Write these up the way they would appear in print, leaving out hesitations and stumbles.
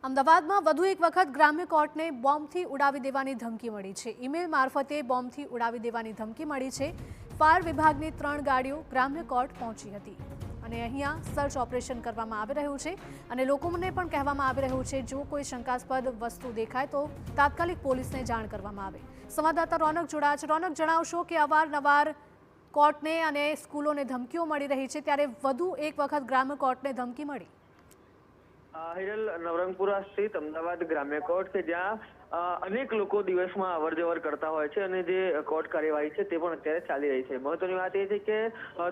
અમદાવાદમાં વધુ એક વખત ગ્રામ્ય કોર્ટને બોમ્બથી ઉડાવી દેવાની ધમકી મળી છે। ઈમેલ મારફતે બોમ્બથી ઉડાવી દેવાની ધમકી મળી છે। ફાયર વિભાગની 3 ગાડીઓ ગ્રામ્ય કોર્ટ પહોંચી હતી અને અહીંયા સર્ચ ઓપરેશન કરવામાં આવી રહ્યું છે અને લોકોને પણ કહેવામાં આવી રહ્યું છે જો કોઈ શંકાસ્પદ વસ્તુ દેખાય તો તાત્કાલિક પોલીસને જાણ કરવામાં આવે। સંવાદદાતા રોનક જોડાયા છે। રોનક, જણાવશો કે અવારનવાર કોર્ટને અને સ્કૂલોને ધમકીઓ મળી રહી છે, ત્યારે વધુ એક વખત ગ્રામ્ય કોર્ટને ધમકી મળી। હિરલ, નવરંગપુરા સ્થિત અમદાવાદ ગ્રામ્ય કોર્ટ કે જ્યાં અનેક લોકો દિવસમાં અવરજવર કરતા હોય છે અને જે કોર્ટ કાર્યવાહી છે તે પણ અત્યારે ચાલી રહી છે। મહત્વની વાત એ છે કે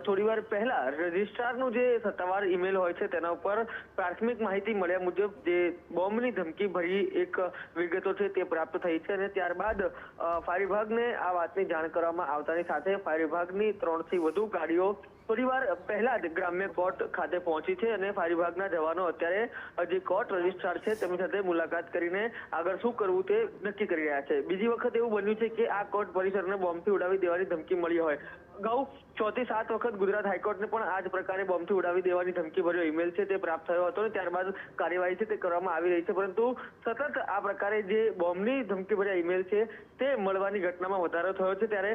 થોડીવાર પહેલા રજિસ્ટ્રારનું જે સત્તાવાર ઈમેલ હોય છે તેના ઉપર પ્રાથમિક માહિતી મળ્યા મુજબ જે બોમ્બની ધમકી ભરી એક વિગતો છે તે પ્રાપ્ત થઈ છે અને ત્યારબાદ ફાયર વિભાગને આ વાતની જાણ કરવામાં આવતાની સાથે ફાયર વિભાગની 3 થી વધુ ગાડીઓ થોડીવાર પહેલા જ ગ્રામ્ય કોર્ટ ખાતે પહોંચી છે અને ફાયર વિભાગના જવાનો અત્યારે જે કોર્ટ રજિસ્ટ્રાર છે તેમની સાથે મુલાકાત કરીને આગળ શું કરવું તે નક્કી કરી રહ્યા છે। બીજી વખત એવું બન્યું છે કે આ કોર્ટ પરિસરને બોમ્બથી ઉડાવી દેવાની ધમકી મળી હોય। અગાઉ 6 થી 7 વખત ગુજરાત હાઈકોર્ટને પણ આ જ પ્રકારે બોમ્બથી ઉડાવી દેવાની ધમકી ભર્યો ઈમેલ છે તે પ્રાપ્ત થયો હતો અને ત્યારબાદ કાર્યવાહી છે તે કરવામાં આવી રહી છે, પરંતુ સતત આ પ્રકારે જે બોમ્બની ધમકી ભર્યા ઈમેલ છે તે મળવાની ઘટનામાં વધારો થયો છે। ત્યારે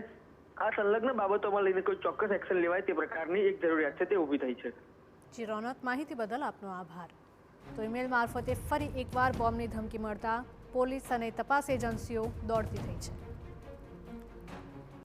આ સંલગ્ન બાબતોમાં લઈને કોઈ ચોક્કસ એક્શન લેવાય તે પ્રકારની એક જરૂરિયાત છે તે ઊભી થઈ છે। જી રોનક, માહિતી બદલ આપનો આભાર। તો ઈમેલ મારફતે ફરી એકવાર બોમ્બની ધમકી મળતા પોલીસ અને તપાસ એજન્સીઓ દોડતી થઈ છે।